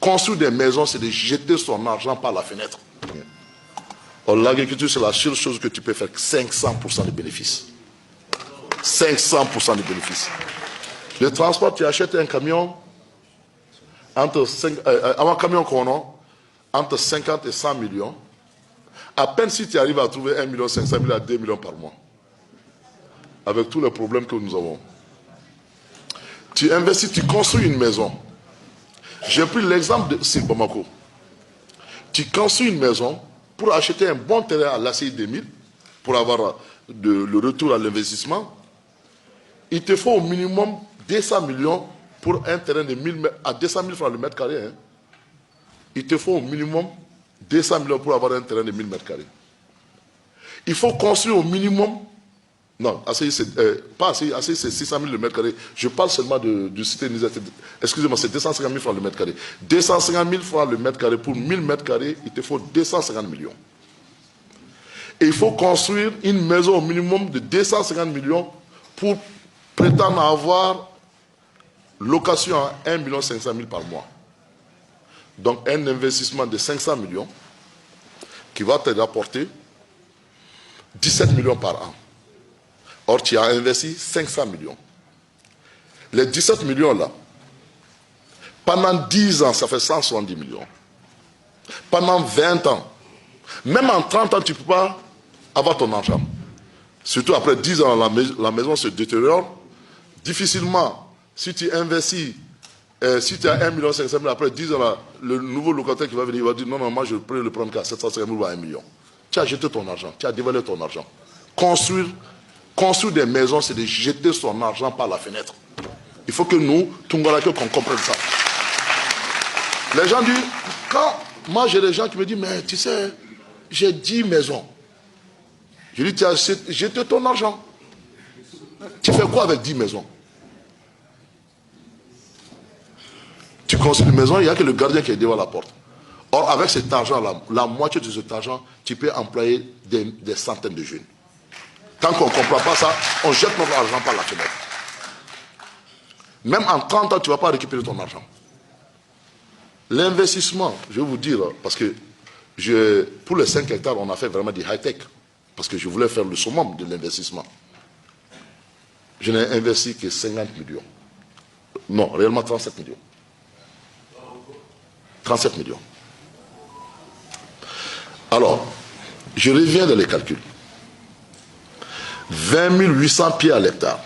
Construire des maisons, c'est de jeter son argent par la fenêtre. Or, l'agriculture, c'est la seule chose que tu peux faire 500% de bénéfices. 500% de bénéfices. Le transport, tu achètes un camion, un camion qu'on a, entre 50 et 100 millions. À peine si tu arrives à trouver 1 500 000 à 2 millions par mois. Avec tous les problèmes que nous avons. Tu investis, tu construis une maison. J'ai pris l'exemple de Bamako. Tu construis une maison pour acheter un bon terrain à l'ACI 2000, pour avoir le retour à l'investissement. Il te faut au minimum 200 millions pour un terrain de 1000 à 200 000 francs le mètre carré. Hein. Il te faut au minimum 200 millions pour avoir un terrain de 1000 mètres carrés. Il faut construire au minimum. Non, pas ACI, c'est 600 000 le mètre carré. Je parle seulement du cité Niger. Excusez-moi, c'est 250 000 francs le mètre carré. 250 000 francs le mètre carré pour 1000 mètres carrés, il te faut 250 millions. Et il faut construire une maison au minimum de 250 millions pour prétendre avoir location à 1 500 000 par mois. Donc un investissement de 500 millions qui va te rapporter 17 millions par an. Or, tu as investi 500 millions. Les 17 millions-là, pendant 10 ans, ça fait 170 millions. Pendant 20 ans, même en 30 ans, tu ne peux pas avoir ton argent. Surtout après 10 ans, la maison se détériore. Difficilement, si tu investis, si tu as 1 500 000, après 10 ans, là, le nouveau locataire qui va venir, il va dire non, moi je peux le prendre qu'à 750 000 ou à 1 million. Tu as jeté ton argent, tu as dévalé ton argent. Construire des maisons, c'est de jeter son argent par la fenêtre. Il faut que nous, Tungalake, qu'on comprenne ça. Les gens disent, moi j'ai des gens qui me disent, mais tu sais, j'ai 10 maisons. Je dis, tu as jeté ton argent. Tu fais quoi avec 10 maisons? Tu construis une maison, il n'y a que le gardien qui est devant la porte. Or, avec cet argent-là, la moitié de cet argent, tu peux employer des centaines de jeunes. Tant qu'on ne comprend pas ça, on jette notre argent par la fenêtre. Même en 30 ans, tu ne vas pas récupérer ton argent. L'investissement, je vais vous dire, parce que pour les 5 hectares, on a fait vraiment du high-tech. Parce que je voulais faire le summum de l'investissement. Je n'ai investi que 50 millions. Non, réellement 37 millions. 37 millions. Alors, je reviens dans les calculs. 20 800 pieds à l'hectare.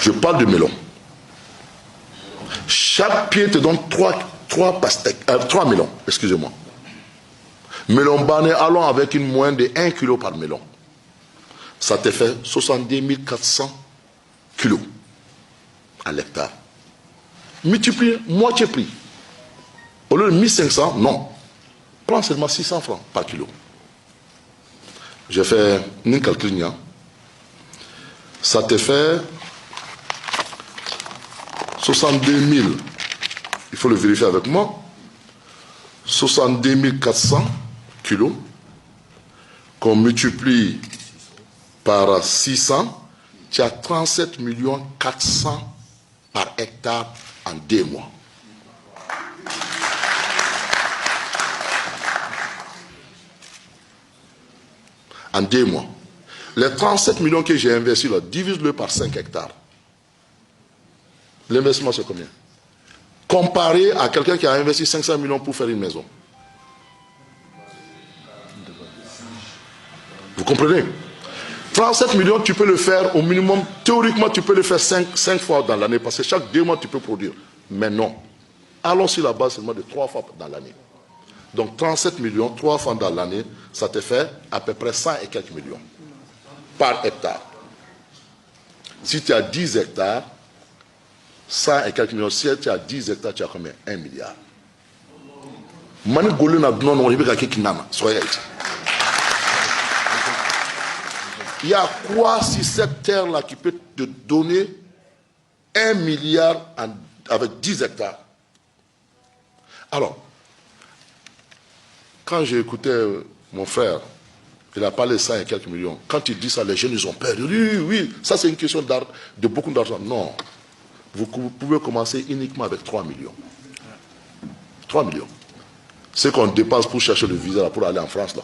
Je parle de melon. Chaque pied te donne 3 melons, excusez-moi. Melon bané, allons avec une moyenne de 1 kg par melon. Ça te fait 70 400 kilos à l'hectare. Multiplie moitié prix. Au lieu de 1500, non. Prends seulement 600 francs par kilo. J'ai fait un calcul. Ça te fait 62 000. Il faut le vérifier avec moi. 62 400 kilos qu'on multiplie par 600, tu as 37 400 par hectare en 2 mois. En 2 mois. Les 37 millions que j'ai investis là, divise-le par 5 hectares. L'investissement, c'est combien? Comparé à quelqu'un qui a investi 500 millions pour faire une maison. Vous comprenez? 37 millions, tu peux le faire au minimum. Théoriquement, tu peux le faire 5 fois dans l'année, parce que chaque 2 mois, tu peux produire. Mais non. Allons sur la base seulement de 3 fois dans l'année. Donc 37 millions, 3 fois dans l'année, ça te fait à peu près 100 et quelques millions par hectare. Si tu as 10 hectares, 100 et quelques millions. Si tu as 10 hectares, tu as combien? 1 milliard. Il y a quoi si cette terre-là qui peut te donner 1 milliard avec 10 hectares? Alors, quand j'ai écouté mon frère, il a parlé de 100 et quelques millions. Quand il dit ça, les jeunes, ils ont peur. Ils disent, oui, ça c'est une question de beaucoup d'argent. Non. vous pouvez commencer uniquement avec 3 millions. 3 millions. C'est qu'on dépasse pour chercher le visa là, pour aller en France là.